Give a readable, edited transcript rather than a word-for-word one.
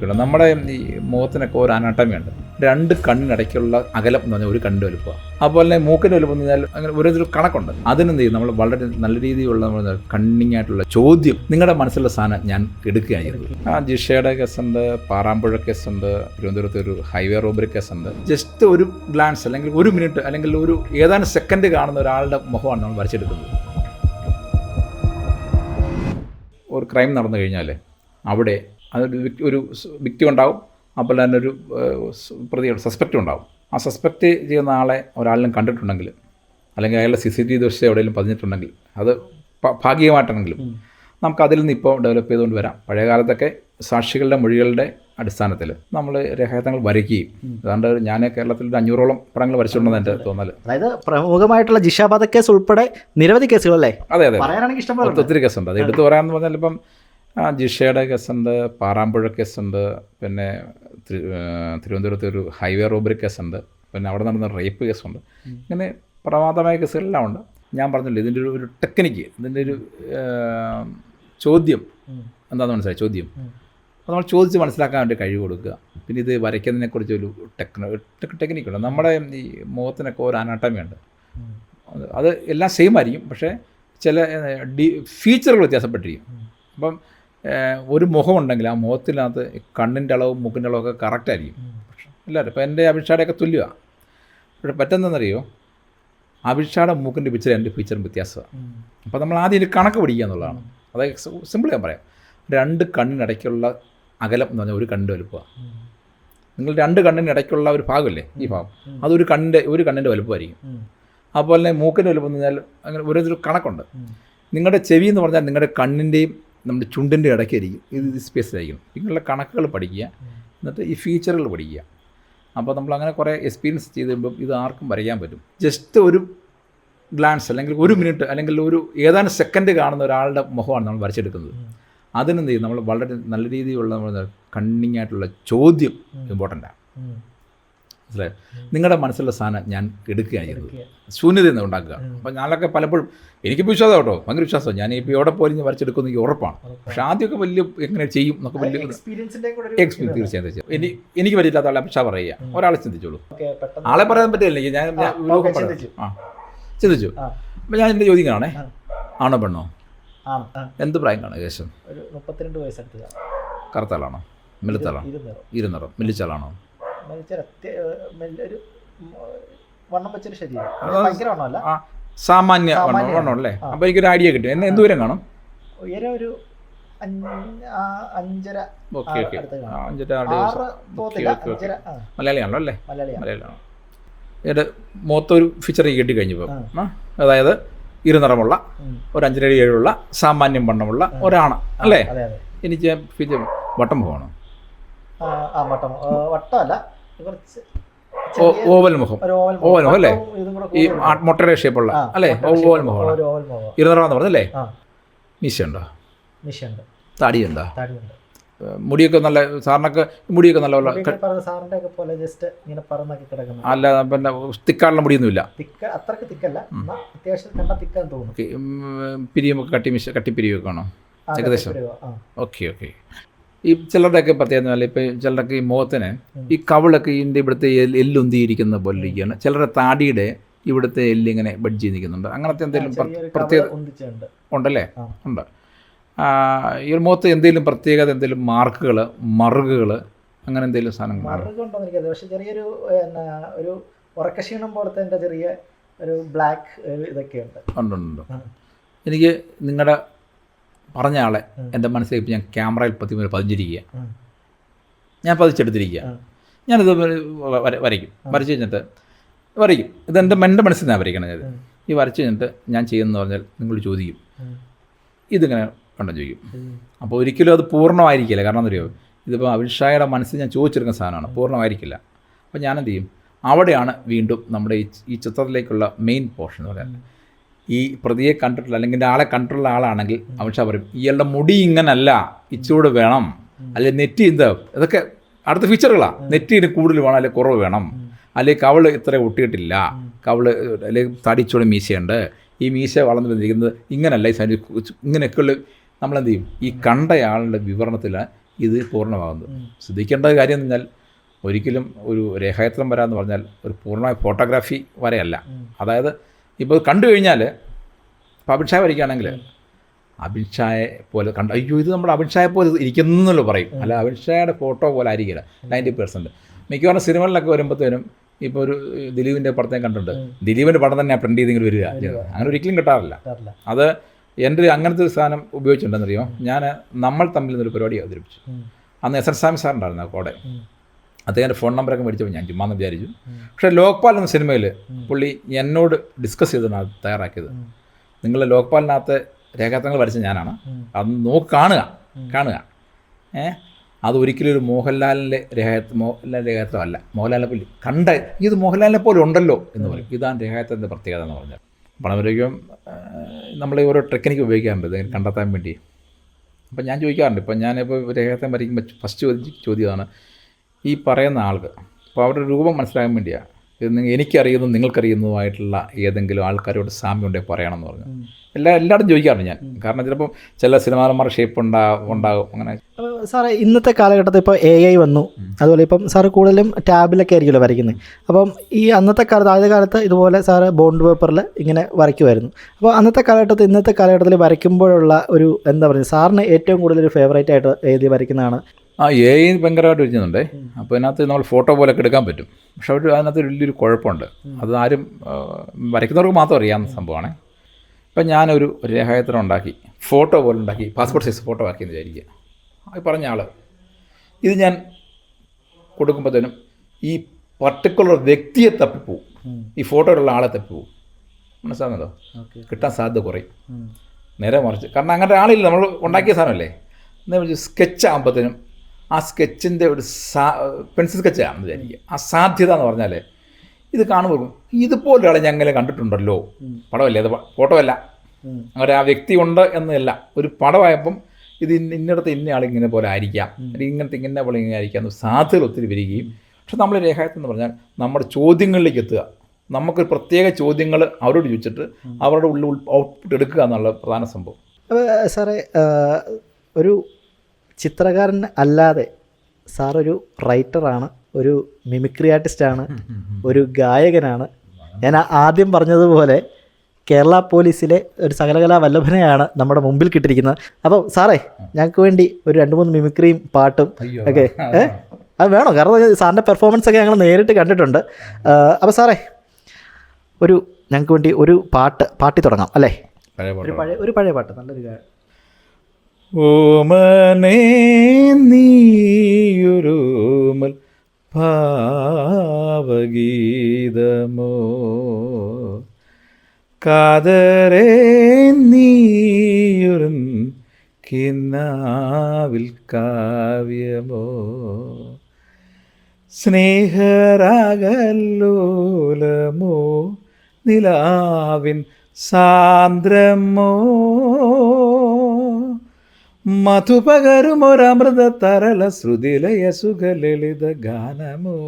നമ്മുടെ ഈ മുഖത്തിനൊക്കെ ഒരു അനാട്ടമി ഉണ്ട്. രണ്ട് കണ്ണിനിടയ്ക്കുള്ള അകലം എന്ന് പറഞ്ഞാൽ ഒരു കണ്ണിൻ്റെ വലുപ്പമാണ്. അതുപോലെ തന്നെ മൂക്കിൻ്റെ വലുപ്പം എന്ന് പറഞ്ഞാൽ അങ്ങനെ ഒരു കണക്കുണ്ട്. അതിനെന്ത് ചെയ്യും, നമ്മൾ വളരെ നല്ല രീതിയിലുള്ള കണ്ണിങ് ആയിട്ടുള്ള ചോദ്യം നിങ്ങളുടെ മനസ്സിലുള്ള സാധനം ഞാൻ എടുക്കുകയായിരുന്നു. ജിഷയുടെ കേസുണ്ട്, പാറാമ്പുഴ കേസുണ്ട്, തിരുവനന്തപുരത്ത് ഒരു ഹൈവേ റോബറി കേസുണ്ട്. ജസ്റ്റ് ഒരു ഗ്ലാൻസ് അല്ലെങ്കിൽ ഒരു മിനിറ്റ് അല്ലെങ്കിൽ ഒരു ഏതാനും സെക്കൻഡ് കാണുന്ന ഒരാളുടെ മുഖമാണ് നമ്മൾ വരച്ചെടുക്കുന്നത്. ഒരു ക്രൈം നടന്നു കഴിഞ്ഞാൽ അവിടെ ഒരു വിക്ടിം ഉണ്ടാവും, അപ്പോൾ തന്നെ ഒരു പ്രതിയുടെ സസ്പെക്റ്റും ഉണ്ടാവും. ആ സസ്പെക്റ്റ് ചെയ്യുന്ന ആളെ ഒരാളിനും കണ്ടിട്ടുണ്ടെങ്കിൽ അല്ലെങ്കിൽ അയാളുടെ CCTV ദൃശ്യം എവിടെയെങ്കിലും പതിഞ്ഞിട്ടുണ്ടെങ്കിൽ അത് ഭാഗികമായിട്ടാണെങ്കിലും നമുക്ക് അതിൽ നിന്ന് ഇപ്പോൾ ഡെവലപ്പ് ചെയ്തുകൊണ്ട് വരാം. പഴയ കാലത്തൊക്കെ സാക്ഷികളുടെ മൊഴികളുടെ അടിസ്ഥാനത്തിൽ നമ്മൾ രേഖാചിത്രങ്ങൾ വരയ്ക്കുകയും, അതുകൊണ്ട് ഞാൻ കേരളത്തിൽ 500ഓളം പടങ്ങൾ വരച്ചിട്ടുണ്ടെന്ന് എൻ്റെ തോന്നൽ. അതായത് പ്രമുഖമായിട്ടുള്ള ജിഷ വധക്കേസ് ഉൾപ്പെടെ നിരവധി കേസുകളല്ലേ? അതെ അതെ, പറയാനാണെങ്കിൽ ഇഷ്ടംപോലെ ഒത്തിരി കേസുണ്ട്. അത് എടുത്തു പറയാമെന്ന് പറഞ്ഞാൽ ഇപ്പം ജിഷയുടെ കേസുണ്ട്, പാറാമ്പുഴ കേസുണ്ട്, പിന്നെ തിരുവനന്തപുരത്ത് ഒരു ഹൈവേ റോബറി കേസുണ്ട്, പിന്നെ അവിടെ നടന്ന റേപ്പ് കേസുണ്ട്. ഇങ്ങനെ പ്രമാദമായ കേസുകളെല്ലാം ഉണ്ട്. ഞാൻ പറഞ്ഞില്ല, ഇതിൻ്റെ ഒരു ടെക്നിക്ക്, ഇതിൻ്റെ ഒരു ചോദ്യം എന്താണെന്ന് മനസ്സിലായി. ചോദ്യം അപ്പോൾ നമ്മൾ ചോദിച്ച് മനസ്സിലാക്കാൻ വേണ്ടി കഴിവ് കൊടുക്കുക. പിന്നെ ഇത് വരയ്ക്കുന്നതിനെക്കുറിച്ചൊരു ടെക്നിക്കുണ്ട്. നമ്മുടെ ഈ മുഖത്തിനൊക്കെ ഒരു അനാട്ടമി ഉണ്ട്. അത് എല്ലാം സെയിം ആയിരിക്കും, പക്ഷേ ചില ഫീച്ചറുകൾ വ്യത്യാസപ്പെട്ടിരിക്കും. അപ്പം ഒരു മുഖമുണ്ടെങ്കിൽ ആ മുഖത്തിനകത്ത് കണ്ണിൻ്റെ അളവും മൂക്കിൻ്റെ അളവൊക്കെ കറക്റ്റായിരിക്കും. പക്ഷേ എല്ലാവരും ഇപ്പോൾ എൻ്റെ അഭിഷാടെയൊക്കെ തുല്യമാണ്. പക്ഷേ പറ്റുന്നതെന്നറിയോ, അഭിഷാടെ മൂക്കിൻ്റെ പിക്ചർ എൻ്റെ പിക്ചറും വ്യത്യാസമാണ്. അപ്പോൾ നമ്മൾ ആദ്യം ഒരു കണക്ക് പിടിക്കുക എന്നുള്ളതാണ്. അതായത് സിമ്പിൾ ഞാൻ പറയാം, രണ്ട് കണ്ണിനിടയ്ക്കുള്ള അകലം എന്ന് പറഞ്ഞാൽ ഒരു കണ്ണിൻ്റെ വലുപ്പമാണ്. നിങ്ങൾ രണ്ട് കണ്ണിനിടയ്ക്കുള്ള ഒരു ഭാഗമില്ലേ, ഈ ഭാഗം, അതൊരു കണ്ണിൻ്റെ വലുപ്പമായിരിക്കും. അതുപോലെ തന്നെ മൂക്കിൻ്റെ വലുപ്പം എന്ന് പറഞ്ഞാൽ അങ്ങനെ ഒരു കണക്കുണ്ട്. നിങ്ങളുടെ ചെവി എന്ന് പറഞ്ഞാൽ നിങ്ങളുടെ കണ്ണിൻ്റെയും നമ്മുടെ ചുണ്ടിൻ്റെ ഇടയ്ക്കായിരിക്കും, ഇത് സ്പേസിലായിരിക്കും. നിങ്ങളുടെ കണക്കുകൾ പഠിക്കുക, എന്നിട്ട് ഈ ഫീച്ചറുകൾ പഠിക്കുക. അപ്പോൾ നമ്മളങ്ങനെ കുറേ എക്സ്പീരിയൻസ് ചെയ്ത് കഴിയുമ്പം ഇത് ആർക്കും വരയ്ക്കാൻ പറ്റും. ജസ്റ്റ് ഒരു ഗ്ലാൻസ് അല്ലെങ്കിൽ ഒരു മിനിറ്റ് അല്ലെങ്കിൽ ഒരു ഏതാനും സെക്കൻഡ് കാണുന്ന ഒരാളുടെ മുഖമാണ് നമ്മൾ വരച്ചെടുക്കുന്നത്. അതിനെന്ത് ചെയ്യും, നമ്മൾ വളരെ നല്ല രീതിയിലുള്ള കണ്ണിങ് ആയിട്ടുള്ള ചോദ്യം ഇമ്പോർട്ടൻ്റാണ്. മനസ്സിലായി? നിങ്ങളുടെ മനസ്സിലുള്ള സാധനം ഞാൻ എടുക്കുകയായിരുന്നു, ശൂന്യതയിൽ നിന്ന് ഉണ്ടാക്കുക. അപ്പോൾ ഞാനൊക്കെ പലപ്പോഴും എനിക്കിപ്പോൾ വിശ്വാസം കേട്ടോ, ഭയങ്കര വിശ്വാസം. ഞാൻ ഇപ്പോൾ എവിടെ പോലും വരച്ചെടുക്കുമെന്ന് എനിക്ക് ഉറപ്പാണ്. പക്ഷേ ആദ്യമൊക്കെ വലിയ എങ്ങനെ ചെയ്യും എന്നൊക്കെ വലിയ എക്സ്പീരിയൻസ് തീർച്ചയായും. എനിക്ക് പറ്റില്ലാത്ത ആളെ പക്ഷേ പറയുക, ഒരാളെ ചിന്തിച്ചോളൂ. ആളെ പറയാൻ പറ്റില്ല, ഞാൻ ചിന്തിച്ചു. അപ്പോൾ ഞാൻ എൻ്റെ ചോദിക്കണേ, ആണോ പെണ്ണോ, എന്ത് പ്രായം കാണും ഏകദേശം? 32 വയസ്സെടുത്ത്. കറുത്താളാണോ, മെലുത്താളാണോ, ഇരുനിറം, മെല്ലിച്ചാളാണോ? സാമാന്യ വണ്ണം അല്ലേ? അപ്പോൾ എനിക്കൊരു ഐഡിയ കിട്ടും. എന്ത് ദൂരം കാണും? ഒരു 5.5. Okay okay, 5.5. മലയാളിയാണല്ലോ അല്ലേ? മലയാളിയാണോ? എൻ്റെ മൊത്തം ഒരു ഫീച്ചർ കിട്ടിക്കഴിഞ്ഞപ്പോൾ, അതായത് ഇരുനിറമുള്ള ഒരു 5.7 സാമാന്യം വണ്ണമുള്ള ഒരാണ് അല്ലേ? എനിക്ക് ഫീച്ചർ വട്ടം പോകണം. വട്ടമല്ല, ഓവൽ മുഖം. ഓവൽ മുഖം അല്ലേ? ഈ മൊട്ടയുടെ ഷേപ്പുള്ള അല്ലേ? ഓവൽ മുഖമാണ്. ഇരുനിറമെന്ന് പറഞ്ഞല്ലേ? മീശയുണ്ടോ? താടിയുണ്ടോ? മുടിയൊക്കെ നല്ല, സാറിനൊക്കെ മുടിയൊക്കെ നല്ല അല്ല, പിന്നെ തിക്കാനുള്ള മുടിയൊന്നുമില്ല. പിരിയുമൊക്കെ കട്ടിപ്പിരിയൊക്കെ ആണോ ഏകദേശം? Okay okay. ഈ ചിലരുടെയൊക്കെ പ്രത്യേകത, ഇപ്പം ചിലരൊക്കെ ഈ മുഖത്തിന് ഈ കവിളൊക്കെ ഇതിൻ്റെ ഇവിടുത്തെ എല്ലൊന്തിയിരിക്കുന്ന പോലെ ഇരിക്കുകയാണ്. ചിലരുടെ താടിയുടെ ഇവിടുത്തെ എല്ലിങ്ങനെ ബഡ്ജ് ചെയ്ത് നിൽക്കുന്നുണ്ട്. അങ്ങനത്തെ എന്തെങ്കിലും പ്രത്യേകത ഉണ്ടല്ലേ? ഉണ്ട്. ഈ മുഖത്ത് എന്തെങ്കിലും പ്രത്യേകത, എന്തെങ്കിലും മാർക്കുകൾ, മറുകുകൾ, അങ്ങനെ എന്തെങ്കിലും സാധനങ്ങൾ? പക്ഷേ ചെറിയൊരു ഒരു ഉറക്കക്ഷീണം പോലത്തെ ചെറിയ ഒരു ബ്ലാക്ക് ഇതൊക്കെ ഉണ്ട്. ഉണ്ട്. എനിക്ക് നിങ്ങളുടെ പറഞ്ഞ ആളെ എൻ്റെ മനസ്സിലേക്ക് ഞാൻ ക്യാമറയിൽ പതിഞ്ഞിരിക്കുക, ഞാൻ പതിച്ചെടുത്തിരിക്കുക. ഞാനിത് വരയ്ക്കും. വരച്ച് കഴിഞ്ഞിട്ട് വരയ്ക്കും. ഇതെൻ്റെ മനസ്സിൽ നിന്നാണ് വരയ്ക്കണത്. ഈ വരച്ച് കഴിഞ്ഞിട്ട് ഞാൻ ചെയ്യുന്നതെന്ന് പറഞ്ഞാൽ നിങ്ങൾ ചോദിക്കും, ഇതിങ്ങനെ കണ്ടോ ചോദിക്കും. അപ്പോൾ ഒരിക്കലും അത് പൂർണ്ണമായിരിക്കില്ല. കാരണം എന്താ പറയുക, ഇതിപ്പോൾ അഭിഷായുടെ മനസ്സിൽ ഞാൻ ചോദിച്ചെടുക്കുന്ന സാധനമാണ്, പൂർണ്ണമായിരിക്കില്ല. അപ്പോൾ ഞാനെന്ത് ചെയ്യും, അവിടെയാണ് വീണ്ടും നമ്മുടെ ഈ ചിത്രത്തിലേക്കുള്ള മെയിൻ പോർഷൻ എന്ന് പറയാം. ഈ പ്രതിയെ കണ്ടിട്ടുള്ള അല്ലെങ്കിൽ ആളെ കണ്ടിട്ടുള്ള ആളാണെങ്കിൽ അമിത്ഷാ പറയും, ഇയാളുടെ മുടി ഇങ്ങനല്ല, ഇച്ചൂടെ വേണം, അല്ലെങ്കിൽ നെറ്റി ഇതൊക്കെ അടുത്ത ഫീച്ചറുകളാണ്. നെറ്റിന് കൂടുതൽ വേണം, അല്ലെങ്കിൽ കുറവ് വേണം, അല്ലെങ്കിൽ കവള് ഇത്ര ഒട്ടിയിട്ടില്ല, കവള് അല്ലെങ്കിൽ തടിച്ചോടെ മീശയുണ്ട്, ഈ മീശ വളർന്നു വന്നിരിക്കുന്നത് ഇങ്ങനല്ല, ഈ ഇങ്ങനെയൊക്കെയുള്ള നമ്മളെന്ത് ചെയ്യും, ഈ കണ്ടയാളുടെ വിവരണത്തിൽ ഇത് പൂർണ്ണമാകുന്നത്. ശ്രദ്ധിക്കേണ്ട കാര്യം എന്ന് പറഞ്ഞാൽ ഒരിക്കലും ഒരു രേഖാചിത്രം വരാമെന്ന് പറഞ്ഞാൽ ഒരു പൂർണ്ണമായ ഫോട്ടോഗ്രാഫി വരെയല്ല. അതായത് ഇപ്പോൾ കണ്ടു കഴിഞ്ഞാൽ ഇപ്പോൾ അഭിഷായ വരയ്ക്കുകയാണെങ്കിൽ അഭിഷായെ പോലെ കണ്ട് അയ്യോ ഇത് നമ്മുടെ അഭിഷായെ പോലെ ഇരിക്കുന്നല്ലോ പറയും. അല്ല, അഭിഷായുടെ ഫോട്ടോ പോലെ ആയിരിക്കില്ല 90%. മിക്കവാറും സിനിമകളിലൊക്കെ വരുമ്പോഴത്തേനും ഇപ്പോൾ ഒരു ദിലീപിൻ്റെ പടത്തെ കണ്ടിട്ടുണ്ട്, ദിലീപിൻ്റെ പടം തന്നെ പ്രിൻ്റ് ചെയ്തെങ്കിൽ വരിക, അങ്ങനെ ഒരിക്കലും കിട്ടാറില്ല. അത് എൻ്റെ അങ്ങനത്തെ ഒരു സാധനം ഉപയോഗിച്ചിട്ടുണ്ടെന്നറിയോ, ഞാൻ നമ്മൾ തമ്മിൽ നിന്നൊരു പരിപാടി അവതരിപ്പിച്ചു. അന്ന് എസ് എൻ സ്വാമി സാറുണ്ടായിരുന്നു കോടെ. അദ്ദേഹത്തിൻ്റെ ഫോൺ നമ്പറൊക്കെ മേടിച്ചപ്പോൾ ഞാൻ ചുമ്മാന്ന് വിചാരിച്ചു. പക്ഷേ ലോക്പാൽ എന്ന സിനിമയിൽ പുള്ളി എന്നോട് ഡിസ്കസ് ചെയ്താണ് അത് തയ്യാറാക്കിയത്. നിങ്ങൾ ലോക്പാലിനകത്ത് രേഖാചിത്രങ്ങൾ വരച്ച ഞാനാണ്, അത് കാണുക. അത് ഒരിക്കലും ഒരു മോഹൻലാലിൻ്റെ രേഖാചിത്രമല്ല. മോഹൻലാലിനെ പോലെ കണ്ട ഇത് മോഹൻലാലിനെ പോലെ ഉണ്ടല്ലോ എന്ന് പറയും. ഇതാണ് രേഖാചിത്രത്തിൻ്റെ പ്രത്യേകത എന്ന് പറഞ്ഞാൽ. പണം വരയ്ക്കും നമ്മൾ ഓരോ ടെക്നിക്ക് ഉപയോഗിക്കാറുണ്ട് ഇതിനെ കണ്ടെത്താൻ വേണ്ടി. അപ്പം ഞാൻ ചോദിക്കാറുണ്ട്, ഇപ്പം ഞാനിപ്പോൾ രേഖാചിത്രം വരയ്ക്കുമ്പോൾ ഫസ്റ്റ് ചോദ്യമാണ് ഈ പറയുന്ന ആൾക്ക്, അപ്പോൾ അവരുടെ രൂപം മനസ്സിലാകാൻ വേണ്ടിയാണ്. ഇത് എനിക്കറിയുന്നതും നിങ്ങൾക്കറിയുന്നതുമായിട്ടുള്ള ഏതെങ്കിലും ആൾക്കാരോട് സാമ്യം ഉണ്ടെങ്കിൽ പറയണമെന്ന് പറഞ്ഞു. എല്ലാവരും ചോദിക്കാറുണ്ട് ഞാൻ. കാരണം ചിലപ്പോൾ ചില സിനിമാന്മാരുടെ ഷേപ്പ് ഉണ്ടാകും അങ്ങനെ. സാറേ ഇന്നത്തെ കാലഘട്ടത്തിൽ ഇപ്പോൾ AI വന്നു, അതുപോലെ ഇപ്പം സാറ് കൂടുതലും ടാബിലൊക്കെ ആയിരിക്കുമല്ലോ വരയ്ക്കുന്നത്. അപ്പം ഈ അന്നത്തെ കാലത്ത് ആദ്യ കാലത്ത് ഇതുപോലെ സാറ് ബോണ്ട് പേപ്പറിൽ ഇങ്ങനെ വരയ്ക്കുമായിരുന്നു. അപ്പോൾ അന്നത്തെ കാലഘട്ടത്തിൽ ഇന്നത്തെ കാലഘട്ടത്തിൽ വരയ്ക്കുമ്പോഴുള്ള ഒരു എന്താ പറയുക, സാറിന് ഏറ്റവും കൂടുതൽ ഒരു ഫേവറേറ്റ് ആയിട്ട് എഴുതി വരയ്ക്കുന്നതാണ്? AI ഭയങ്കരമായിട്ട് വരുന്നുണ്ട്. അപ്പോൾ ഇതിനകത്ത് നമ്മൾ ഫോട്ടോ പോലൊക്കെ എടുക്കാൻ പറ്റും. പക്ഷെ അതിനകത്ത് വലിയൊരു കുഴപ്പമുണ്ട്. അത് ആരും വരയ്ക്കുന്നവർക്ക് മാത്രം അറിയാവുന്ന സംഭവമാണ്. ഇപ്പം ഞാനൊരു രേഖാചിത്രം ഉണ്ടാക്കി, ഫോട്ടോ പോലെ ഉണ്ടാക്കി, പാസ്പോർട്ട് സൈസ് ഫോട്ടോ ആക്കിയെന്ന് വിചാരിക്കുക. അത് പറഞ്ഞ ആൾ ഇത് ഞാൻ കൊടുക്കുമ്പോഴത്തേനും ഈ പർട്ടിക്കുലർ വ്യക്തിയെ തപ്പിപ്പോവും, ഈ ഫോട്ടോയിലുള്ള ആളെ തപ്പിപ്പോവും. മനസ്സിലാകുന്നതോ? കിട്ടാൻ സാധ്യത കുറയും. നേരെ മറിച്ച്, കാരണം അങ്ങനെ ആളില്ല, നമ്മൾ ഉണ്ടാക്കിയ സാധനമല്ലേ. എന്താ വെച്ചാൽ സ്കെച്ച് ആകുമ്പോഴത്തേനും ആ സ്കെച്ചിൻ്റെ ഒരു പെൻസിൽ സ്കെച്ചാണെന്ന് വിചാരിക്കുക. ആ സാധ്യത എന്ന് പറഞ്ഞാൽ ഇത് കാണുമ്പോൾ ഇതുപോലെ ആളെ ഞാൻ അങ്ങനെ കണ്ടിട്ടുണ്ടല്ലോ. പടമല്ലേ, അത് ഫോട്ടോ അല്ല, അങ്ങനെ ആ വ്യക്തി ഉണ്ട് എന്നല്ല, ഒരു പടമായപ്പം ഇത് ഇന്നിടത്ത് ഇന്നയാളിങ്ങനെ പോലെ ആയിരിക്കാം, അല്ലെങ്കിൽ ഇങ്ങനെ പോലെ ഇങ്ങനെ ആയിരിക്കാം എന്ന് സാധ്യതകൾ ഒത്തിരി വരികയും. പക്ഷെ നമ്മൾ രേഖാചിത്രം എന്ന് പറഞ്ഞാൽ നമ്മുടെ ചോദ്യങ്ങളിലേക്ക് എത്തുക. നമുക്കൊരു പ്രത്യേക ചോദ്യങ്ങൾ അവരോട് ചോദിച്ചിട്ട് അവരുടെ ഉള്ളിൽ ഔട്ട്പുട്ട് എടുക്കുക എന്നുള്ള പ്രധാന സംഭവം. സാറേ ഒരു ചിത്രകാരൻ അല്ലാതെ സാറൊരു റൈറ്ററാണ്, ഒരു മിമിക്രി ആർട്ടിസ്റ്റാണ്, ഒരു ഗായകനാണ്. ഞാൻ ആദ്യം പറഞ്ഞതുപോലെ കേരള പോലീസിലെ ഒരു സകലകലാ വല്ലഭനെയാണ് നമ്മുടെ മുമ്പിൽ കിട്ടിയിരിക്കുന്നത്. അപ്പോൾ സാറേ ഞങ്ങൾക്ക് വേണ്ടി ഒരു 2-3 മിമിക്രിയും പാട്ടും ഒക്കെ അത് വേണോ? കാരണം സാറിൻ്റെ പെർഫോമൻസ് ഒക്കെ ഞങ്ങൾ നേരിട്ട് കണ്ടിട്ടുണ്ട്. അപ്പോൾ സാറേ ഞങ്ങൾക്ക് വേണ്ടി ഒരു പാട്ടി തുടങ്ങാം അല്ലേ? ഒരു പഴയ പാട്ട്, നല്ലൊരു ഗായകൻ. ഓമനേ നീയൊരുമൽ ഭാവഗീതമോ, കാതരേ നീയൊരു കിന്നാവിൽ കാവ്യമോ, സ്നേഹരാഗല്ലോലമോ, നിലാവിൻ സാന്ദ്രമോ, മധുപകരുമൊരമൃത തരള ശ്രുതിലയ സുഖലളിത ഗാനമോ.